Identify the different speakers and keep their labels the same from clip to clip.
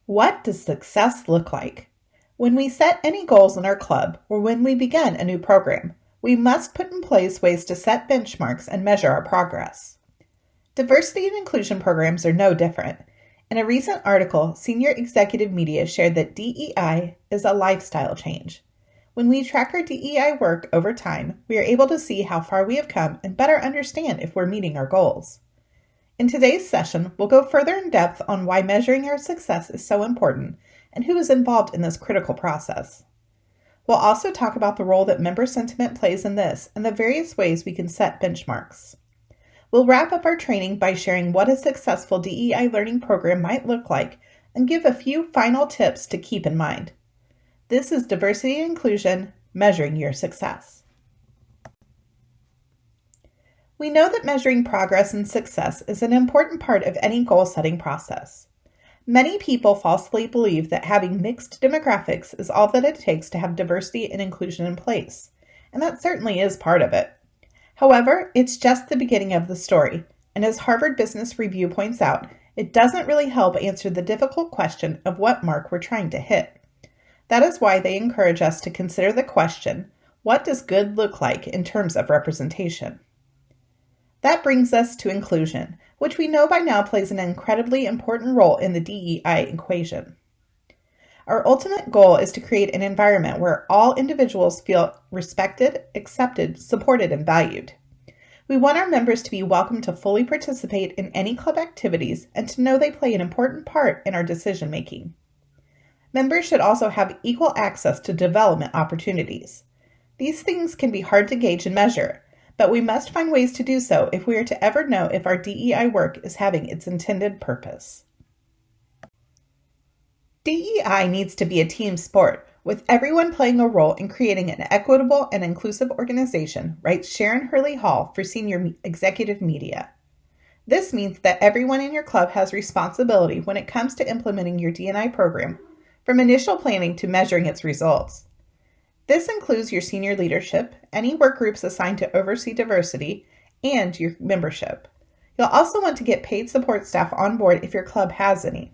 Speaker 1: What does success look like? When we set any goals in our club or when we begin a new program, we must put in place ways to set benchmarks and measure our progress. Diversity and inclusion programs are no different. In a recent article, Senior Executive Media shared that DEI is a lifestyle change. When we track our DEI work over time, we are able to see how far we have come and better understand if we're meeting our goals. In today's session, we'll go further in depth on why measuring our success is so important and who is involved in this critical process. We'll also talk about the role that member sentiment plays in this and the various ways we can set benchmarks. We'll wrap up our training by sharing what a successful DEI learning program might look like and give a few final tips to keep in mind. This is Diversity and Inclusion, Measuring Your Success. We know that measuring progress and success is an important part of any goal-setting process. Many people falsely believe that having mixed demographics is all that it takes to have diversity and inclusion in place, and that certainly is part of it. However, it's just the beginning of the story, and as Harvard Business Review points out, it doesn't really help answer the difficult question of what mark we're trying to hit. That is why they encourage us to consider the question, what does good look like in terms of representation? That brings us to inclusion, which we know by now plays an incredibly important role in the DEI equation. Our ultimate goal is to create an environment where all individuals feel respected, accepted, supported, and valued. We want our members to be welcome to fully participate in any club activities and to know they play an important part in our decision making. Members should also have equal access to development opportunities. These things can be hard to gauge and measure, but we must find ways to do so if we are to ever know if our DEI work is having its intended purpose. DEI needs to be a team sport, with everyone playing a role in creating an equitable and inclusive organization, writes Sharon Hurley Hall for Senior Executive Media. This means that everyone in your club has responsibility when it comes to implementing your D&I program, from initial planning to measuring its results. This includes your senior leadership, any work groups assigned to oversee diversity, and your membership. You'll also want to get paid support staff on board if your club has any.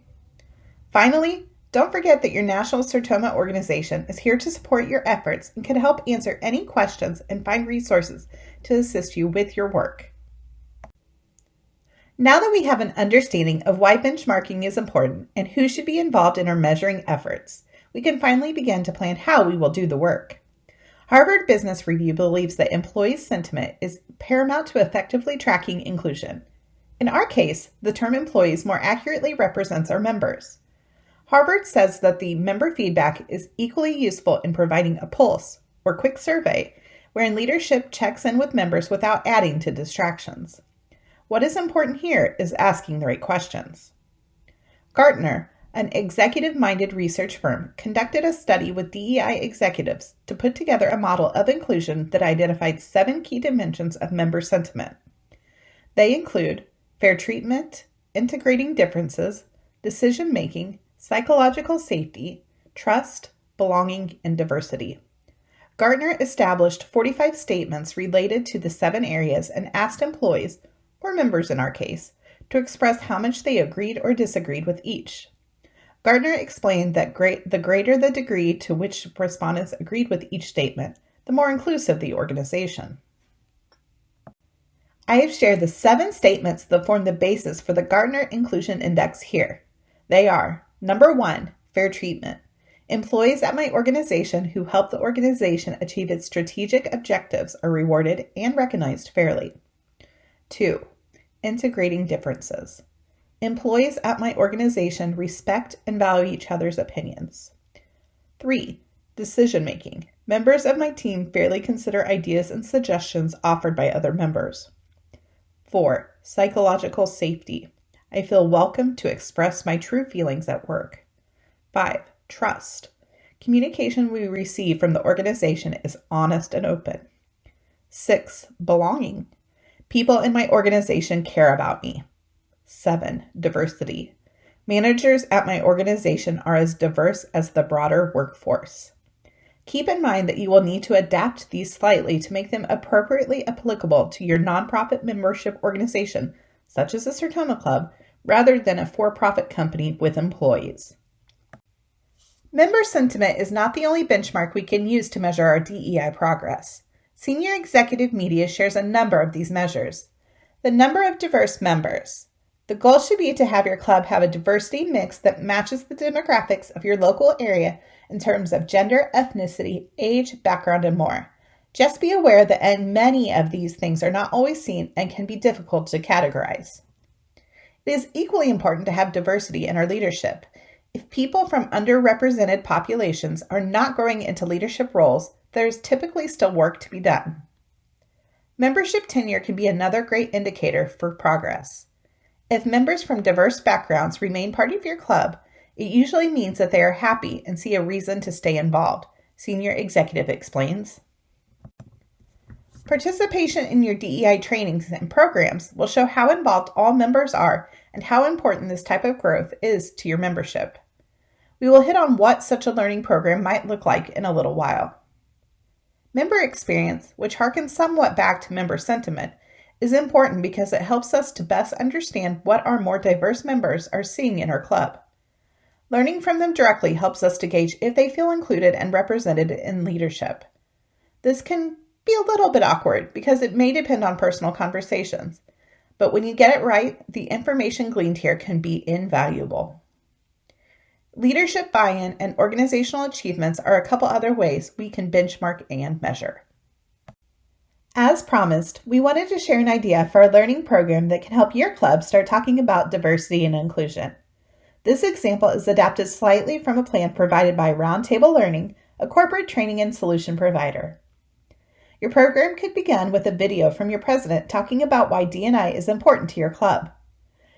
Speaker 1: Finally, don't forget that your National Sertoma organization is here to support your efforts and can help answer any questions and find resources to assist you with your work. Now that we have an understanding of why benchmarking is important and who should be involved in our measuring efforts, we can finally begin to plan how we will do the work. Harvard Business Review believes that employee sentiment is paramount to effectively tracking inclusion. In our case, the term employees more accurately represents our members. Harvard says that the member feedback is equally useful in providing a pulse, or quick survey, wherein leadership checks in with members without adding to distractions. What is important here is asking the right questions. GARTNER, an executive-minded research firm, conducted a study with DEI executives to put together a model of inclusion that identified 7 key dimensions of member sentiment. They include fair treatment, integrating differences, decision-making, psychological safety, trust, belonging, and diversity. GARTNER established 45 statements related to the 7 areas and asked employees, or members in our case, to express how much they agreed or disagreed with each. GARTNER explained that the greater the degree to which respondents agreed with each statement, the more inclusive the organization. I have shared the 7 statements that form the basis for the GARTNER Inclusion Index here. They are, number 1, fair treatment. Employees at my organization who help the organization achieve its strategic objectives are rewarded and recognized fairly. 2, integrating differences. Employees at my organization respect and value each other's opinions. 3, decision-making. Members of my team fairly consider ideas and suggestions offered by other members. 4, psychological safety. I feel welcome to express my true feelings at work. 5, trust. Communication we receive from the organization is honest and open. 6, belonging. People in my organization care about me. 7, diversity. Managers at my organization are as diverse as the broader workforce. Keep in mind that you will need to adapt these slightly to make them appropriately applicable to your nonprofit membership organization, such as a Sertoma Club, rather than a for-profit company with employees. Member sentiment is not the only benchmark we can use to measure our DEI progress. Senior Executive Media shares a number of these measures. The number of diverse members. The goal should be to have your club have a diversity mix that matches the demographics of your local area in terms of gender, ethnicity, age, background, and more. Just be aware that many of these things are not always seen and can be difficult to categorize. It is equally important to have diversity in our leadership. If people from underrepresented populations are not growing into leadership roles, there is typically still work to be done. Membership tenure can be another great indicator for progress. If members from diverse backgrounds remain part of your club, it usually means that they are happy and see a reason to stay involved, Senior Executive explains. Participation in your DEI trainings and programs will show how involved all members are and how important this type of growth is to your membership. We will hit on what such a learning program might look like in a little while. Member experience, which harkens somewhat back to member sentiment, is important because it helps us to best understand what our more diverse members are seeing in our club. Learning from them directly helps us to gauge if they feel included and represented in leadership. This can be a little bit awkward because it may depend on personal conversations, but when you get it right, the information gleaned here can be invaluable. Leadership buy-in and organizational achievements are a couple other ways we can benchmark and measure. As promised, we wanted to share an idea for a learning program that can help your club start talking about diversity and inclusion. This example is adapted slightly from a plan provided by Roundtable Learning, a corporate training and solution provider. Your program could begin with a video from your president talking about why D&I is important to your club.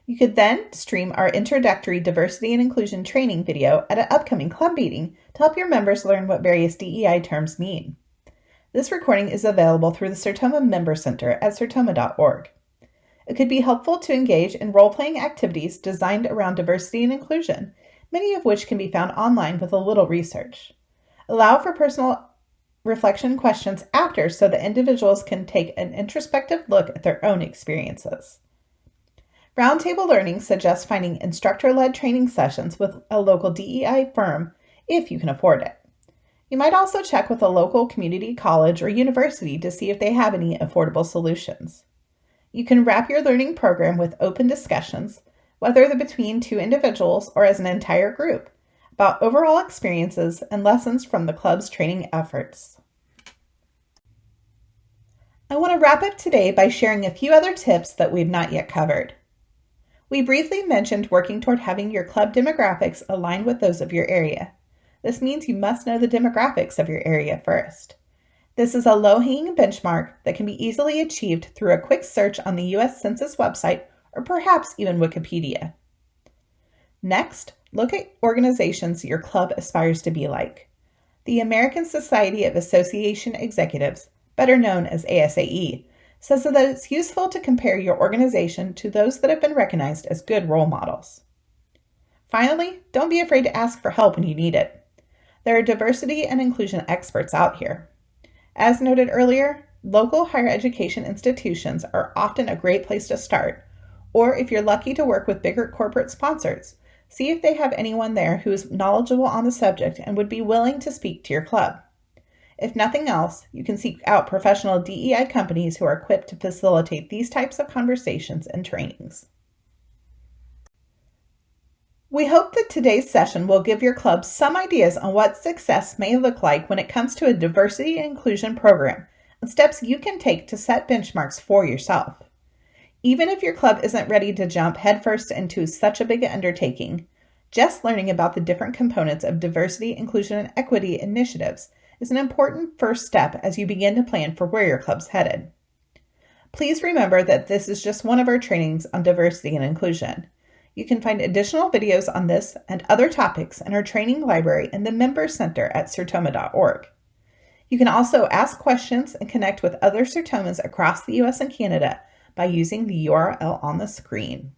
Speaker 1: You could then stream our introductory diversity and inclusion training video at an upcoming club meeting to help your members learn what various DEI terms mean. This recording is available through the Sertoma Member Center at sertoma.org. It could be helpful to engage in role-playing activities designed around diversity and inclusion, many of which can be found online with a little research. Allow for personal reflection questions after so that individuals can take an introspective look at their own experiences. Roundtable Learning suggests finding instructor-led training sessions with a local DEI firm if you can afford it. You might also check with a local community college or university to see if they have any affordable solutions. You can wrap your learning program with open discussions, whether they're between two individuals or as an entire group, about overall experiences and lessons from the club's training efforts. I want to wrap up today by sharing a few other tips that we've not yet covered. We briefly mentioned working toward having your club demographics align with those of your area. This means you must know the demographics of your area first. This is a low-hanging benchmark that can be easily achieved through a quick search on the U.S. Census website or perhaps even Wikipedia. Next, look at organizations your club aspires to be like. The American Society of Association Executives, better known as ASAE, says that it's useful to compare your organization to those that have been recognized as good role models. Finally, don't be afraid to ask for help when you need it. There are diversity and inclusion experts out here. As noted earlier, local higher education institutions are often a great place to start, or if you're lucky to work with bigger corporate sponsors, see if they have anyone there who is knowledgeable on the subject and would be willing to speak to your club. If nothing else, you can seek out professional DEI companies who are equipped to facilitate these types of conversations and trainings. We hope that today's session will give your club some ideas on what success may look like when it comes to a diversity and inclusion program and steps you can take to set benchmarks for yourself. Even if your club isn't ready to jump headfirst into such a big undertaking, just learning about the different components of diversity, inclusion, and equity initiatives is an important first step as you begin to plan for where your club's headed. Please remember that this is just one of our trainings on diversity and inclusion. You can find additional videos on this and other topics in our training library in the Member Center at sertoma.org. You can also ask questions and connect with other Sertomas across the U.S. and Canada by using the URL on the screen.